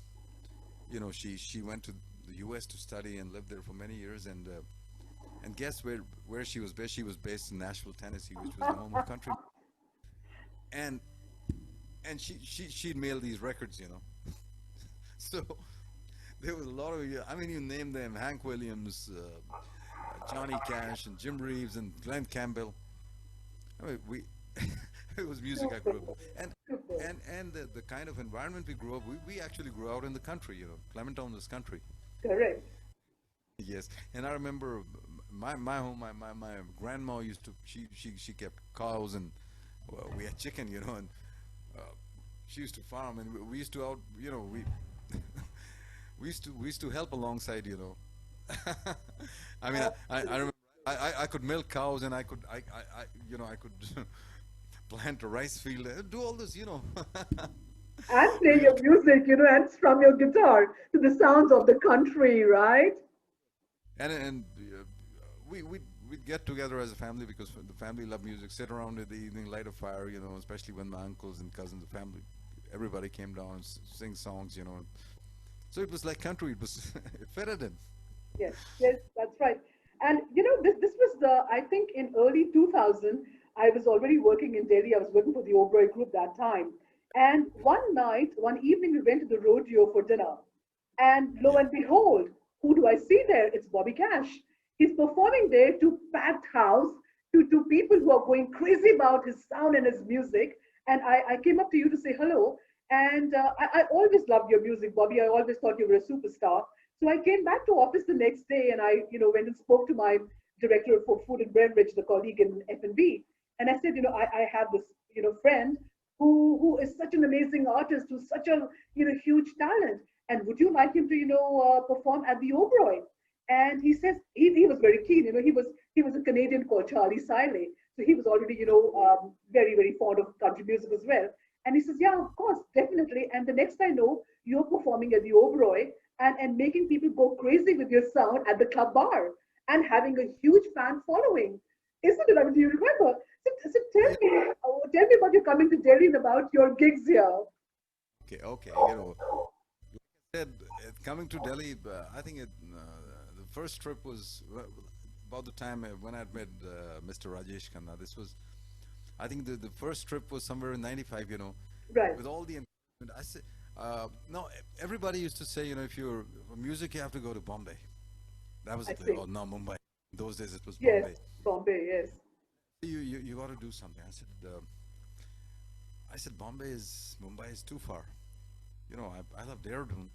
you know, she went to the U.S. to study and lived there for many years, and guess where she was based? She was based in Nashville, Tennessee, which was the home of country, and she'd mail these records, you know. So there was a lot of, I mean, you name them: Hank Williams, Johnny Cash, and Jim Reeves, and Glenn Campbell. I mean, we it was music I grew up with, and the kind of environment we grew up. We actually grew out in the country, you know. Clementon was country. Correct. Yes, and I remember my home. My grandma used to, she kept cows, and we had chicken, you know, and uh, she used to farm, and we used to out, you know, we we used to help alongside, you know. I mean, I remember I could milk cows, and I you know, I could plant a rice field, do all this, you know. And play We your used music, you know, and strum your guitar to the sounds of the country, right? and we'd get together as a family, because the family loved music. Sit around in the evening, light a fire, you know, especially when my uncles and cousins, the family, everybody came down and sing songs, you know. So it was like country. It was it fitted in. Yes, yes, that's right. And you know, this was the, I think in early 2000, I was already working in Delhi. I was working for the Oberoi Group that time. And one night, one evening, we went to the rodeo for dinner. And lo Yeah. and behold, who do I see there? It's Bobby Cash. He's performing there to packed house, to people who are going crazy about his sound and his music. And I came up to you to say hello. And I always loved your music, Bobby. I always thought you were a superstar. So I came back to office the next day, and I, you know, went and spoke to my director for food and beverage, the colleague in F&B. And I said, you know, I have this, you know, friend who is such an amazing artist, who's such a, you know, huge talent. And would you like him to, you know, perform at the Oberoi? And he says he was very keen. You know, he was a Canadian called Charlie Siley, so he was already, you know, very very fond of country music as well. And he says, yeah, of course, definitely. And the next I know, you're performing at the Oberoi, and making people go crazy with your sound at the club bar, and having a huge fan following, isn't it? I mean, do you remember? So Oh, yeah. tell me about your coming to Delhi and about your gigs here. Okay, okay. You know, said coming to Delhi. I think the first trip was about the time when I'd met Mr. Rajesh Khanna. This was, I think the first trip was somewhere in '95. You know, Right. with all the encouragement. I said, no, everybody used to say, you know, if you're for music, you have to go to Bombay. That was I the place. see. Oh no, Mumbai. In those days, it was Yes, Bombay. Bombay. Yes. You got to do something. I said Mumbai is too far. You know, I love Dehradun.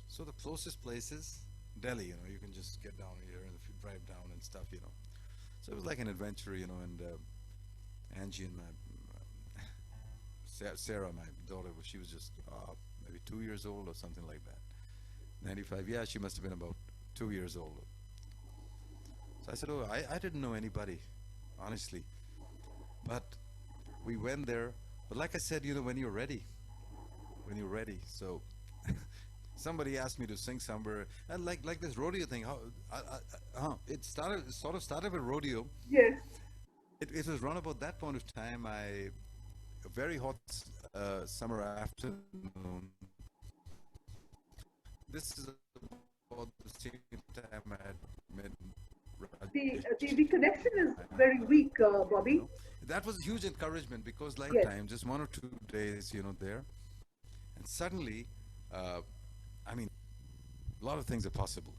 So the closest places, Delhi, you can just get down here and if you drive down and stuff, So it was like an adventure, and Angie and my Sarah, my daughter, she was just maybe 2 years old or something like that. 95, yeah, she must have been about 2 years old. So I said, oh, I didn't know anybody, honestly. But we went there. But like I said, when you're ready. So somebody asked me to sing somewhere, and like this rodeo thing. It sort of started with rodeo. Yes. It was run about that point of time. A very hot summer afternoon. This is about the same time I had met. The connection is very weak, Bobby. That was huge encouragement because Yes. time, just 1 or 2 days, there, and suddenly, a lot of things are possible.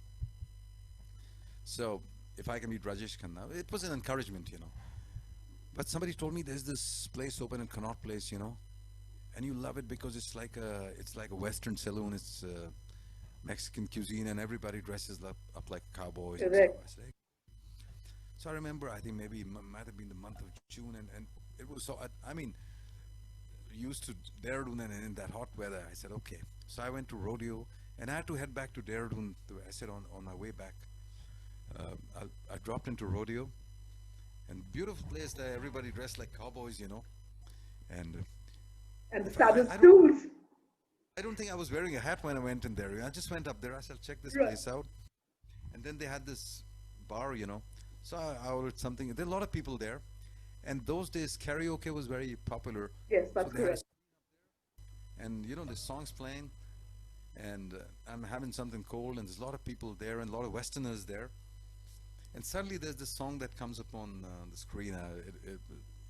So if I can meet Rajesh Khanna, it was an encouragement, But somebody told me there's this place open in Connaught Place, and you love it because it's like a Western saloon. It's Mexican cuisine, and everybody dresses up like cowboys. Correct. So I remember, I think maybe it might have been the month of June, and it was so. Used to Dehradun, and in that hot weather, I said okay. So I went to rodeo, and I had to head back to Dehradun. I said on my way back, I dropped into rodeo, and beautiful place there. Everybody dressed like cowboys, and the saddle stools. I don't think I was wearing a hat when I went in there. I just went up there. I said, check this Right. place out. And then they had this bar, So I ordered something. There are a lot of people there. And those days, karaoke was very popular. Yes, that's So they had correct. and, the songs playing. And I'm having something cold. And there's a lot of people there and a lot of Westerners there. And suddenly there's this song that comes up on the screen.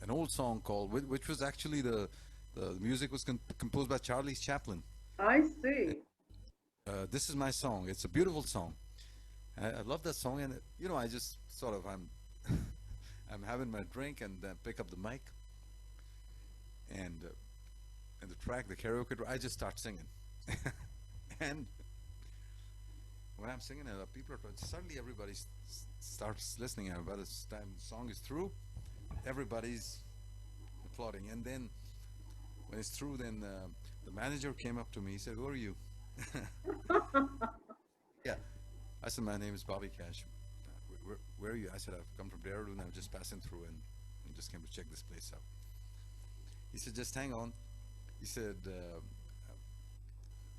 An old song called, which was actually the music was composed by Charlie Chaplin. I see. This is my song. It's a beautiful song. I love that song, and I just sort of I'm having my drink and then pick up the mic, and the track, the karaoke, I just start singing, and when I'm singing, people are suddenly everybody starts listening. And by the time the song is through, everybody's applauding, and then when it's through, then the manager came up to me. He said, "Who are you?" Yeah. I said, "My name is Bobby Cash." Where are you? I said, "I've come from Dehradun. I'm just passing through and just came to check this place out." He said, "Just hang on." He said,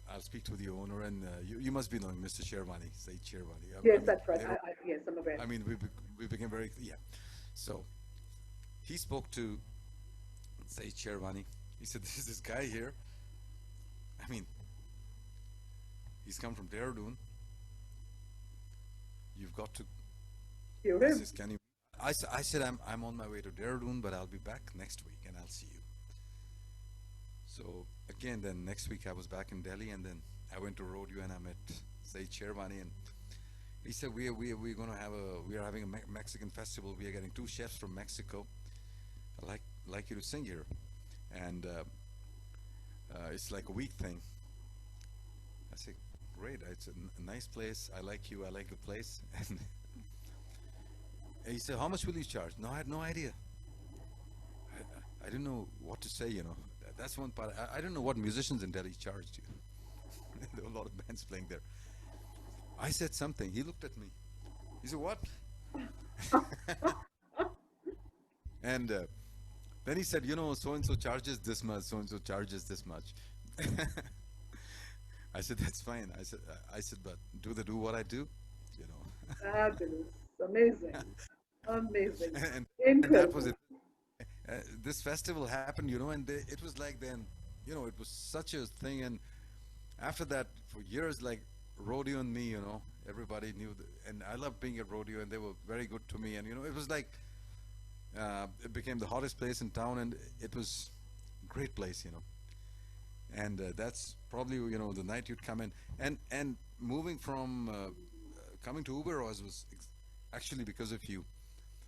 "I'll speak to the owner, and you must be knowing Mr. Sherwani, Saeed Sherwani." Yes, that's right. Yes, I'm aware. We became very, yeah. So he spoke to Saeed Sherwani. He said, "There's this guy here. He's come from Dehradun. You've got to." Hear He him. says, "Can you?" I said, I'm on my way to Dehradun, but I'll be back next week and I'll see you. So again, then next week I was back in Delhi, and then I went to rodeo and I met Saeed Sherwani, and he said, we're going to we are having a Mexican festival. We are getting 2 chefs from Mexico. I'd like you to sing here, and it's like a week thing. I said, "Great, it's a nice place. I like you. I like the place." And he said, "How much will you charge?" No, I had no idea. I didn't know what to say. That's one part. I didn't know what musicians in Delhi charged. There were a lot of bands playing there. I said something. He looked at me. He said, "What?" And then he said, "So and so charges this much. So and so charges this much." I said, "That's fine." I said, "But do they do what I do?" Fabulous. Amazing. Amazing. And Incredible. that was it. This festival happened, and it was like then, it was such a thing. And after that, for years, like rodeo and me, everybody knew, and I loved being at rodeo, and they were very good to me. And it was like it became the hottest place in town, and it was a great place, And that's probably the night you'd come in, and moving from coming to Uber was actually because of you,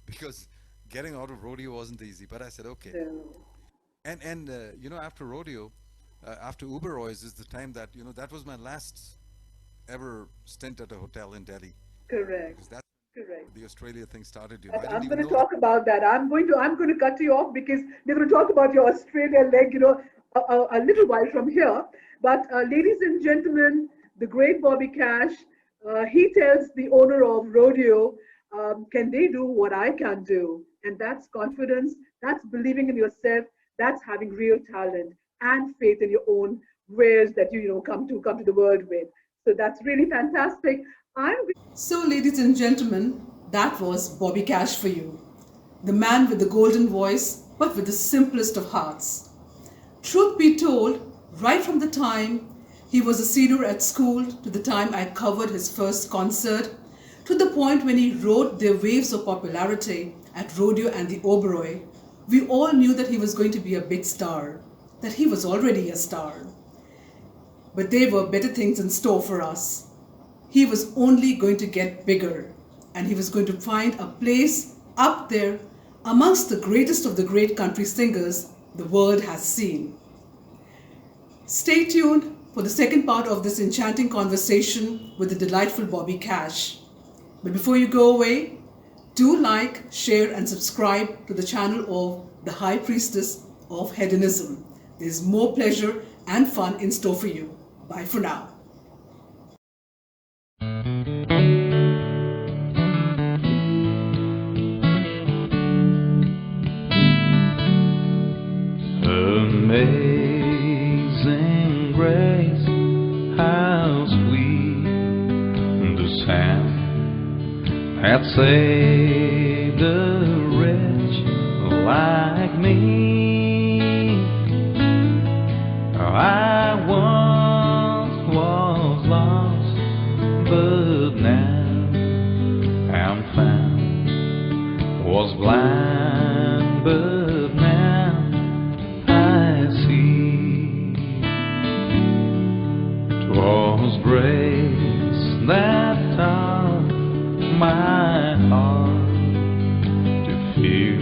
because getting out of rodeo wasn't easy. But I said okay. Yeah. And after rodeo, after Uber Oys is the time that that was my last ever stint at a hotel in Delhi. Correct. Because that's Correct. the Australia thing started. You. I'm going to talk about that. I'm going to cut you off because we're going to talk about your Australia leg, a little while from here. But ladies and gentlemen, the great Bobby Cash, he tells the owner of Rodeo, can they do what I can do? And that's confidence. That's believing in yourself. That's having real talent and faith in your own wares that you come to the world with. So that's really fantastic. So, ladies and gentlemen, that was Bobby Cash for you. The man with the golden voice, but with the simplest of hearts. Truth be told, right from the time he was a senior at school to the time I covered his first concert, to the point when he rode their waves of popularity at Rodeo and the Oberoi, we all knew that he was going to be a big star, that he was already a star. But there were better things in store for us. He was only going to get bigger, and he was going to find a place up there amongst the greatest of the great country singers the world has seen. Stay tuned for the second part of this enchanting conversation with the delightful Bobby Cash. But before you go away, do like, share and subscribe to the channel of the High Priestess of Hedonism. There's more pleasure and fun in store for you. Bye for now. Amazing grace, how sweet the sound that saved a wretch like me. I once was lost, but now I'm found. Was blind, but now I see. 'Twas grace that taught my heart to fear,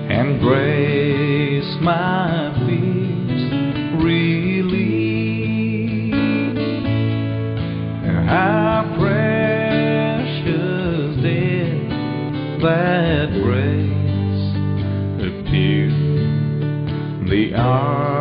and grace my fears relieve. How precious did that grace appear, the hour